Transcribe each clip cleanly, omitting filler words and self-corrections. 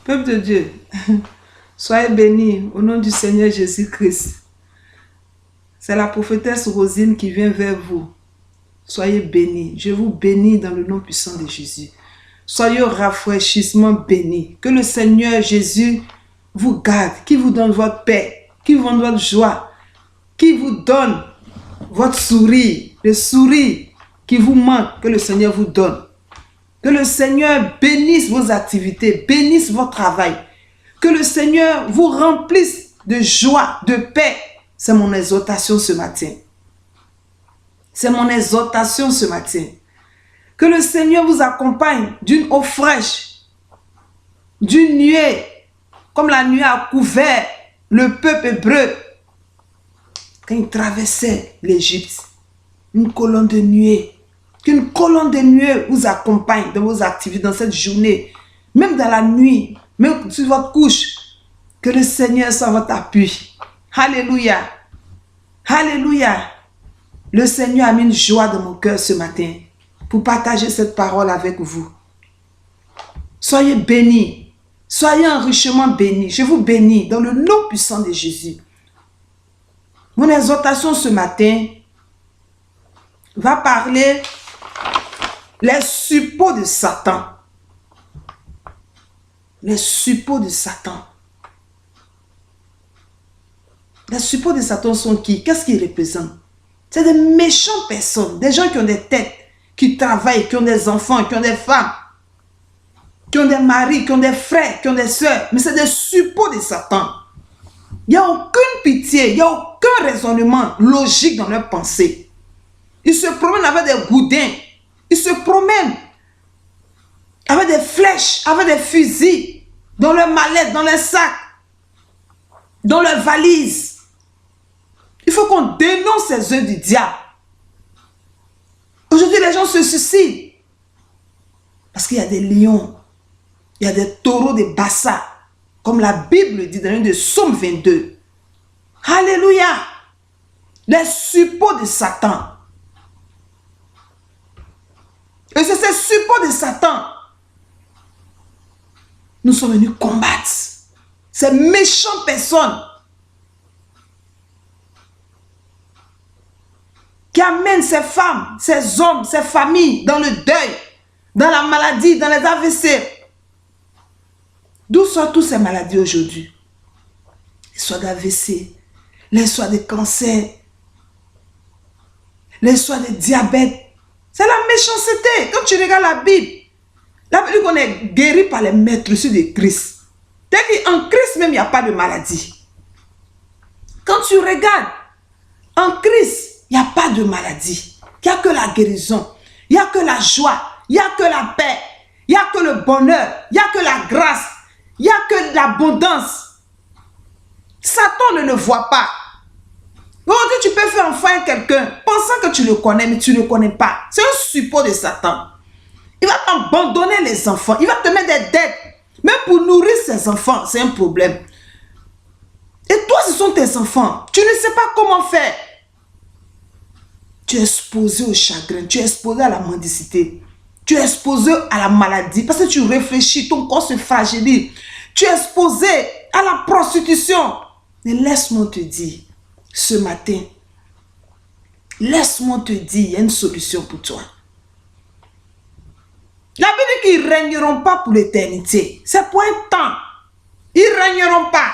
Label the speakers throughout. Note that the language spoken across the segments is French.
Speaker 1: Peuple de Dieu, soyez bénis au nom du Seigneur Jésus-Christ. C'est la prophétesse Rosine qui vient vers vous. Soyez bénis. Je vous bénis dans le nom puissant de Jésus. Soyez au rafraîchissement bénis. Que le Seigneur Jésus vous garde, qui vous donne votre paix, qui vous donne votre joie, qui vous donne votre sourire, le sourire qui vous manque, que le Seigneur vous donne. Que le Seigneur bénisse vos activités, bénisse votre travail. Que le Seigneur vous remplisse de joie, de paix. C'est mon exhortation ce matin. C'est mon exhortation ce matin. Que le Seigneur vous accompagne d'une eau fraîche, d'une nuée, comme la nuée a couvert le peuple hébreu quand il traversait l'Égypte. Une colonne de nuée. Qu'une colonne de nuée vous accompagne dans vos activités, dans cette journée, même dans la nuit, même sur votre couche. Que le Seigneur soit votre appui. Alléluia. Alléluia. Le Seigneur a mis une joie dans mon cœur ce matin pour partager cette parole avec vous. Soyez bénis. Soyez enrichement bénis. Je vous bénis dans le nom puissant de Jésus. Mon exhortation ce matin va parler les suppôts de Satan. Les suppôts de Satan. Les suppôts de Satan sont qui? Qu'est-ce qu'ils représentent? C'est des méchantes personnes, des gens qui ont des têtes, qui travaillent, qui ont des enfants, qui ont des femmes, qui ont des maris, qui ont des frères, qui ont des soeurs. Mais c'est des suppôts de Satan. Il n'y a aucune pitié, il n'y a aucun raisonnement logique dans leurs pensées. Ils se promènent avec des goudins. Ils se promènent avec des flèches, avec des fusils, dans leurs mallettes, dans leurs sacs, dans leurs valises. Il faut qu'on dénonce ces œuvres du diable. Aujourd'hui, les gens se suicident. Parce qu'il y a des lions, il y a des taureaux, des bassas, comme la Bible dit dans le Psaume 22. Alléluia! Les suppôts de Satan. Et c'est ces suppôts de Satan. Nous sommes venus combattre ces méchantes personnes qui amènent ces femmes, ces hommes, ces familles dans le deuil, dans la maladie, dans les AVC. D'où sortent toutes ces maladies aujourd'hui? Les soins d'AVC, les soins de cancer, les soins de diabète. C'est la méchanceté. Quand tu regardes la Bible dit qu'on est guéri par les maîtres reçus de Christ. C'est-à-dire qu'en Christ même, il n'y a pas de maladie. Quand tu regardes, en Christ, il n'y a pas de maladie. Il n'y a que la guérison. Il n'y a que la joie. Il n'y a que la paix. Il n'y a que le bonheur. Il n'y a que la grâce. Il n'y a que l'abondance. Satan ne le voit pas. Aujourd'hui, tu peux faire enfant quelqu'un pensant que tu le connais, mais tu ne le connais pas. C'est un suppôt de Satan. Il va t'abandonner les enfants. Il va te mettre des dettes. Même pour nourrir ses enfants, c'est un problème. Et toi, ce sont tes enfants. Tu ne sais pas comment faire. Tu es exposé au chagrin. Tu es exposé à la mendicité. Tu es exposé à la maladie. Parce que tu réfléchis, ton corps se fragilise. Tu es exposé à la prostitution. Mais laisse-moi te dire, ce matin, laisse-moi te dire, il y a une solution pour toi. La Bible dit qu'ils ne régneront pas pour l'éternité. C'est pour un temps. Ils ne régneront pas.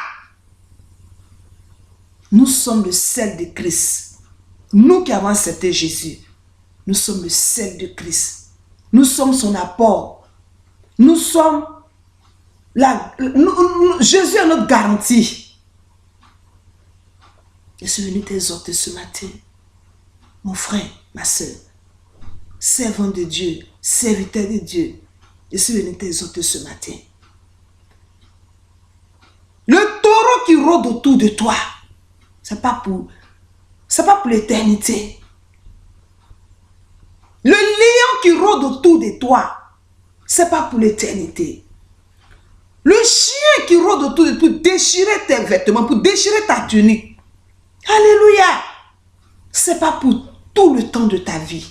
Speaker 1: Nous sommes le sel de Christ. Nous qui avons accepté Jésus, nous sommes le sel de Christ. Nous sommes son apport. Nous sommes Jésus est notre garantie. Je suis venu t'exhorter ce matin, mon frère, ma soeur, servant de Dieu, serviteur de Dieu. Je suis venu t'exhorter ce matin. Le taureau qui rôde autour de toi, c'est pas pour l'éternité. Le lion qui rôde autour de toi, c'est pas pour l'éternité. Le chien qui rôde autour de toi pour déchirer tes vêtements, pour déchirer ta tunique. Alléluia. C'est pas pour tout le temps de ta vie.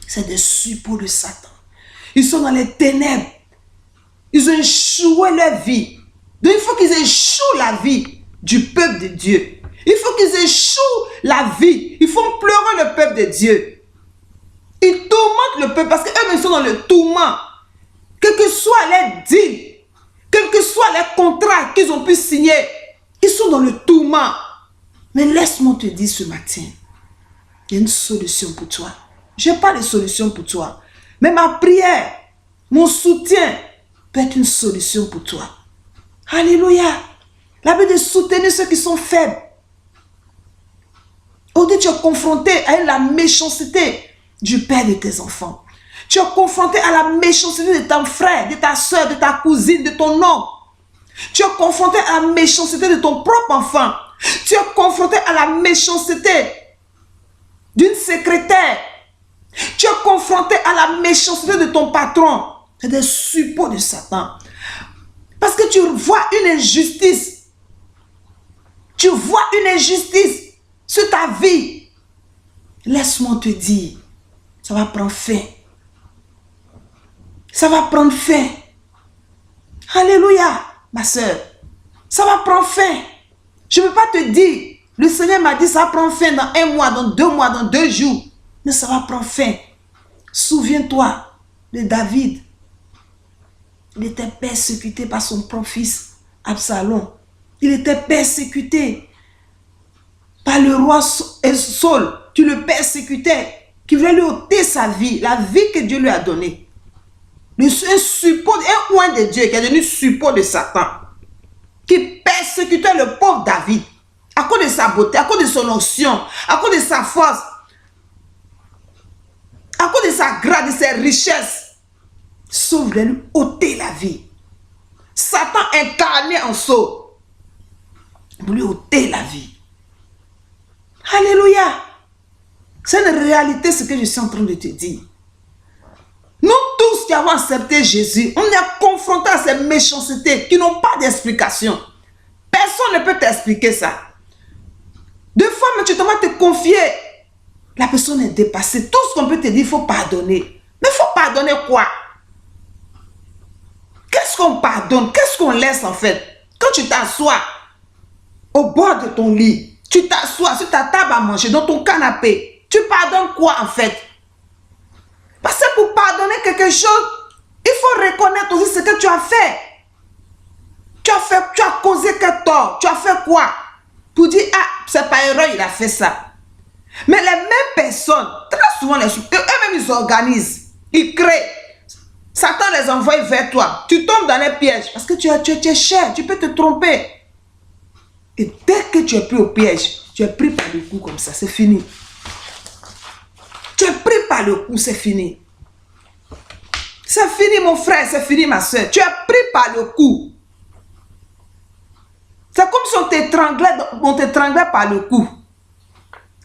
Speaker 1: C'est des suppôts de Satan. Ils sont dans les ténèbres. Ils ont échoué leur vie. Donc il faut qu'ils échouent la vie du peuple de Dieu. Il faut qu'ils échouent la vie. Ils font pleurer le peuple de Dieu. Ils tourmentent le peuple parce qu'eux sont dans le tourment. Quel que soit leur deal, quel que soit les contrats qu'ils ont pu signer, ils sont dans le tourment. Mais laisse-moi te dire ce matin, il y a une solution pour toi. Je n'ai pas de solution pour toi. Mais ma prière, mon soutien peut être une solution pour toi. Alléluia. La Bible dit de soutenir ceux qui sont faibles. Aujourd'hui, tu es confronté à la méchanceté du père de tes enfants. Tu es confronté à la méchanceté de ton frère, de ta soeur, de ta cousine, de ton oncle. Tu es confronté à la méchanceté de ton propre enfant. Tu es confronté à la méchanceté d'une secrétaire. Tu es confronté à la méchanceté de ton patron. C'est des suppôts de Satan. Parce que tu vois une injustice. Tu vois une injustice sur ta vie. Laisse-moi te dire, ça va prendre fin. Ça va prendre fin. Alléluia, ma soeur. Ça va prendre fin. Je ne peux pas te dire, le Seigneur m'a dit ça va prendre fin dans 1 mois, dans 2 mois, dans 2 jours. Mais ça va prendre fin. Souviens-toi de David. Il était persécuté par son propre fils Absalom. Il était persécuté par le roi Saul. Tu le persécutais, qui voulait lui ôter sa vie, la vie que Dieu lui a donnée. Un suppôt, un oint de Dieu qui est devenu suppôt de Satan, qui persécutait le pauvre David à cause de sa beauté, à cause de son onction, à cause de sa force, à cause de sa grâce, de ses richesses. Saul voulait lui ôter la vie. Satan incarné en Saul pour lui ôter la vie. Alléluia. C'est une réalité ce que je suis en train de te dire. Nous tous qui avons accepté Jésus, on est confrontés à ces méchancetés qui n'ont pas d'explication. Personne ne peut t'expliquer ça. Deux fois, mais tu te vas te confier. La personne est dépassée. Tout ce qu'on peut te dire, il faut pardonner. Mais il faut pardonner quoi? Qu'est-ce qu'on pardonne? Qu'est-ce qu'on laisse en fait? Quand tu t'assois au bord de ton lit, tu t'assois sur ta table à manger, dans ton canapé, tu pardonnes quoi en fait? Parce que pour pardonner quelque chose, il faut reconnaître aussi ce que tu as fait. Tu as causé quel tort? Tu as fait quoi? Pour dire, ah, c'est pas erreur, il a fait ça. Mais les mêmes personnes, très souvent, eux-mêmes, ils organisent, ils créent. Satan les envoie vers toi. Tu tombes dans les pièges parce que tu es cher, tu peux te tromper. Et dès que tu es pris au piège, tu es pris par le cou comme ça, c'est fini. Tu es pris par le cou, c'est fini. C'est fini mon frère, c'est fini ma soeur. Tu es pris par le cou. C'est comme si on t'étranglait par le cou.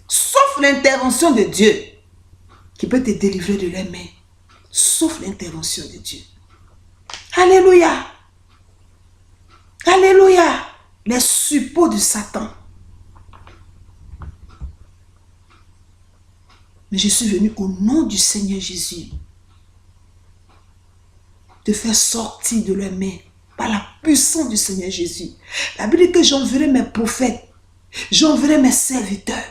Speaker 1: Sauf l'intervention de Dieu qui peut te délivrer de leurs mains. Sauf l'intervention de Dieu. Alléluia. Alléluia. Les suppôts de Satan. Mais je suis venu au nom du Seigneur Jésus te faire sortir de leurs mains par la puissance du Seigneur Jésus. La Bible dit que j'enverrai mes prophètes, j'enverrai mes serviteurs.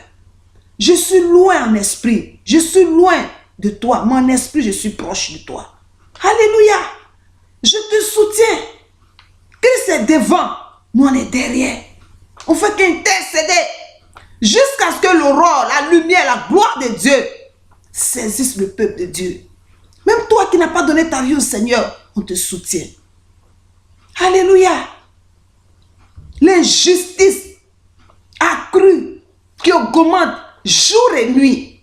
Speaker 1: Je suis loin en esprit, je suis loin de toi. Mon esprit, je suis proche de toi. Alléluia. Je te soutiens. Christ est devant, nous on est derrière. On fait qu'intercéder jusqu'à ce que l'aurore, la lumière, la gloire de Dieu saisisse le peuple de Dieu. Même toi qui n'as pas donné ta vie au Seigneur, on te soutient. Alléluia. L'injustice accrue qui augmente jour et nuit.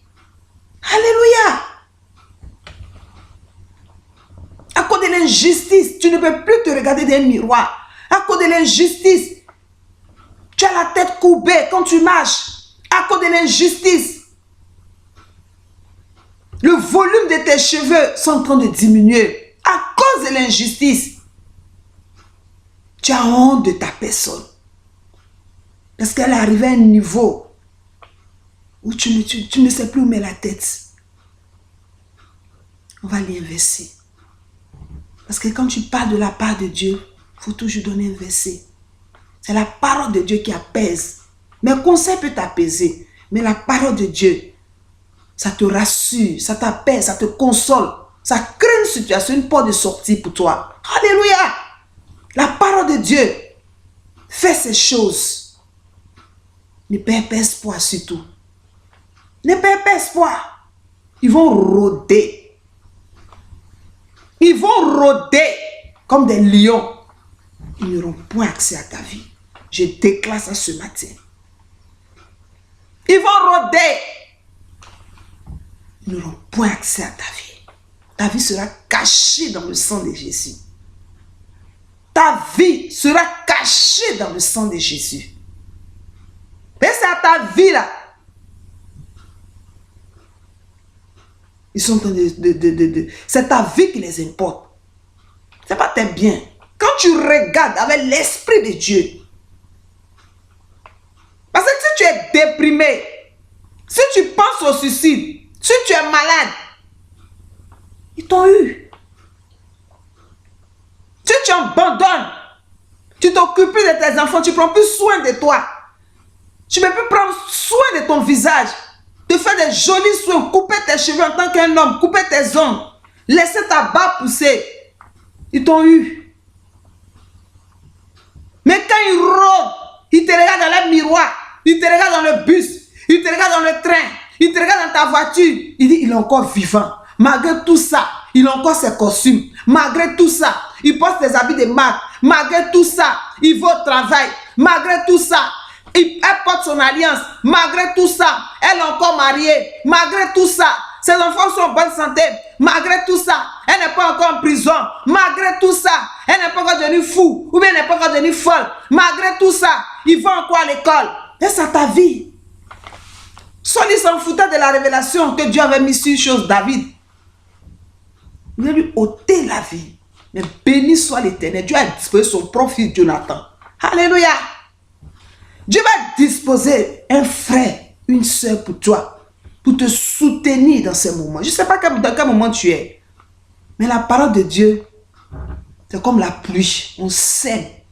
Speaker 1: Alléluia. À cause de l'injustice, tu ne peux plus te regarder dans un miroir. À cause de l'injustice, tu as la tête courbée quand tu marches. À cause de l'injustice, le volume de tes cheveux sont en train de diminuer. À cause de l'injustice, tu as honte de ta personne. Parce qu'elle est arrivée à un niveau où tu ne sais plus où mettre la tête. On va l'inverser. Parce que quand tu parles de la part de Dieu, il faut toujours donner un verset. C'est la parole de Dieu qui apaise. Mes conseils peuvent t'apaiser. Mais la parole de Dieu, ça te rassure, ça t'apaise, ça te console. Ça crée une situation, une porte de sortie pour toi. Alléluia! La parole de Dieu fait ces choses. Ne perds pas espoir surtout. Ne perds pas espoir. Ils vont rôder. Ils vont rôder comme des lions. Ils n'auront point accès à ta vie. Je déclare ça ce matin. Ils vont rôder. Ils n'auront point accès à ta vie. Ta vie sera cachée dans le sang de Jésus. Ta vie sera cachée dans le sang de Jésus. Et c'est à ta vie là. Ils sont en train de c'est ta vie qui les importe. C'est pas tes biens. Quand tu regardes avec l'esprit de Dieu. Parce que si tu es déprimé, si tu penses au suicide, si tu es malade, ils t'ont eu. Si tu abandonnes, tu t'occupes plus de tes enfants, tu ne prends plus soin de toi. Tu ne peux plus prendre soin de ton visage. Te faire des jolis soins, couper tes cheveux en tant qu'un homme, couper tes ongles, laisser ta barbe pousser. Ils t'ont eu. Mais quand ils rôdent, ils te regardent dans le miroir, ils te regardent dans le bus, ils te regardent dans le train, ils te regardent dans ta voiture. Ils disent, il est encore vivant. Malgré tout ça, il a encore ses costumes. Malgré tout ça, il porte des habits de marque. Malgré tout ça, il va au travail. Malgré tout ça, elle porte son alliance. Malgré tout ça, elle est encore mariée. Malgré tout ça, ses enfants sont en bonne santé. Malgré tout ça, elle n'est pas encore en prison. Malgré tout ça, elle n'est pas encore devenue fou. Ou bien elle n'est pas encore devenue folle. Malgré tout ça, il va encore à l'école. Et c'est ta vie. Saul s'en foutait de la révélation que Dieu avait mis sur une chose, David. Il a lui ôté la vie. Mais béni soit l'Éternel. Dieu a disposé son propre fils Jonathan. Alléluia. Dieu va disposer un frère, une soeur pour toi. Pour te soutenir dans ces moments. Je ne sais pas dans quel moment tu es. Mais la parole de Dieu, c'est comme la pluie. On sait.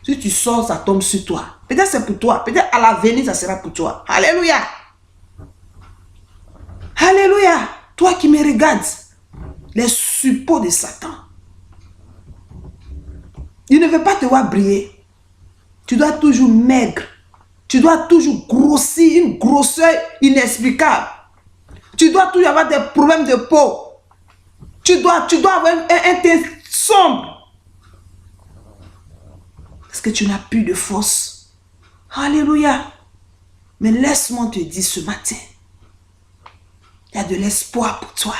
Speaker 1: Si tu sors, ça tombe sur toi. Peut-être c'est pour toi. Peut-être à l'avenir, ça sera pour toi. Alléluia. Alléluia. Toi qui me regardes. Les suppôts de Satan. Il ne veut pas te voir briller. Tu dois toujours maigre. Tu dois toujours grossir, une grosseur inexplicable. Tu dois toujours avoir des problèmes de peau. Tu dois avoir un teint sombre. Parce que tu n'as plus de force. Alléluia. Mais laisse-moi te dire ce matin. Il y a de l'espoir pour toi.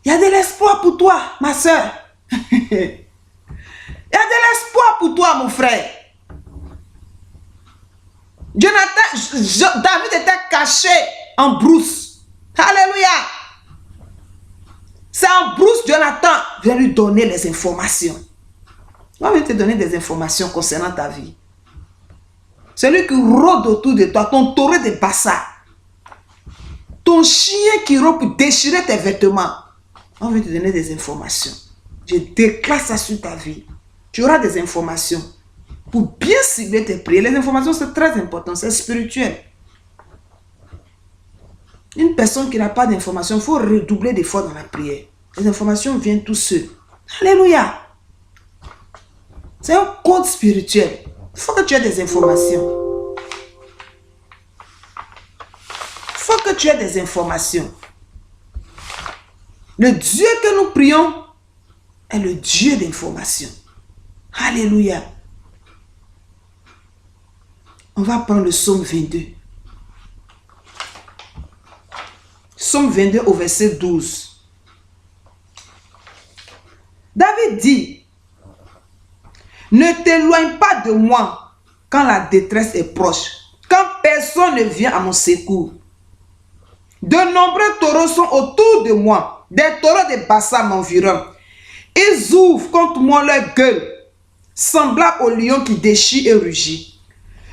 Speaker 1: Il y a de l'espoir pour toi, ma soeur. Il y a de l'espoir pour toi, mon frère. David était caché en brousse. Alléluia. C'est en brousse, Jonathan vient lui donner les informations. On va te donner des informations concernant ta vie. Celui qui rôde autour de toi, ton taureau de Bassa, ton chien qui rôde pour déchirer tes vêtements. On veut te donner des informations. Je déclare ça sur ta vie. Tu auras des informations pour bien cibler tes prières. Les informations, c'est très important, c'est spirituel. Une personne qui n'a pas d'informations, il faut redoubler d'efforts dans la prière. Les informations viennent tout seules. Alléluia. C'est un code spirituel. Il faut que tu aies des informations. Il faut que tu aies des informations. Le Dieu que nous prions est le Dieu d'information. Alléluia. On va prendre le psaume 22. Psaume 22 au verset 12. David dit, ne t'éloigne pas de moi quand la détresse est proche, quand personne ne vient à mon secours. De nombreux taureaux sont autour de moi, des taureaux de Bassa m'environnent. Ils ouvrent contre moi leur gueule, semblable au lion qui déchire et rugit.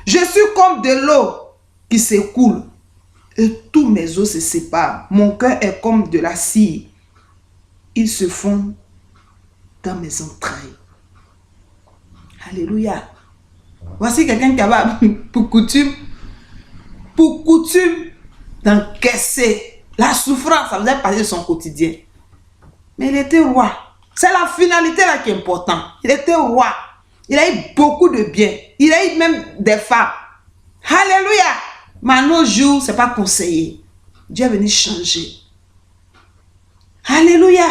Speaker 1: Je suis comme de l'eau qui s'écoule, et tous mes os se séparent. Mon cœur est comme de la cire. ils se font dans mes entrailles. Alléluia. Voici quelqu'un qui avait pour coutume d'encaisser la souffrance. Ça faisait partie de son quotidien. Mais il était roi. C'est la finalité là qui est importante. Il était roi. Il a eu beaucoup de biens. Il a eu même des femmes. Alléluia. Mais à nos jours, ce n'est pas conseillé. Dieu est venu changer. Alléluia.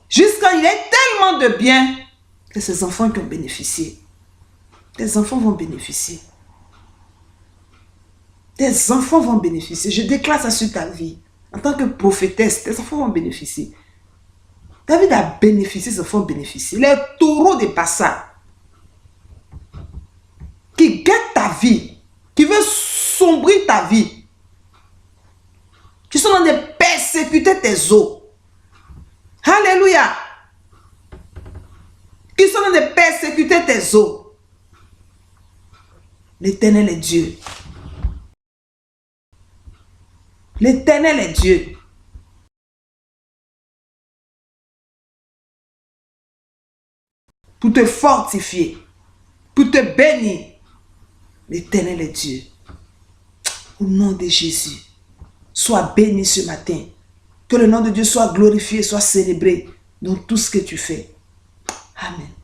Speaker 1: Jusqu'à il a tellement de biens que ses enfants qui ont bénéficié. Tes enfants vont bénéficier. Tes enfants vont bénéficier. Je déclare ça sur ta vie. En tant que prophétesse, tes enfants vont bénéficier. David a bénéficié, ses enfants ont bénéficié. Les taureaux des Bassa qui guettent ta vie, qui veulent sombrer ta vie, qui sont en train de persécuter tes os. Alléluia. Qui sont en train de persécuter tes os. L'Éternel est Dieu. L'Éternel est Dieu. Pour te fortifier, pour te bénir. L'Éternel est Dieu. Au nom de Jésus, sois béni ce matin. Que le nom de Dieu soit glorifié, soit célébré dans tout ce que tu fais. Amen.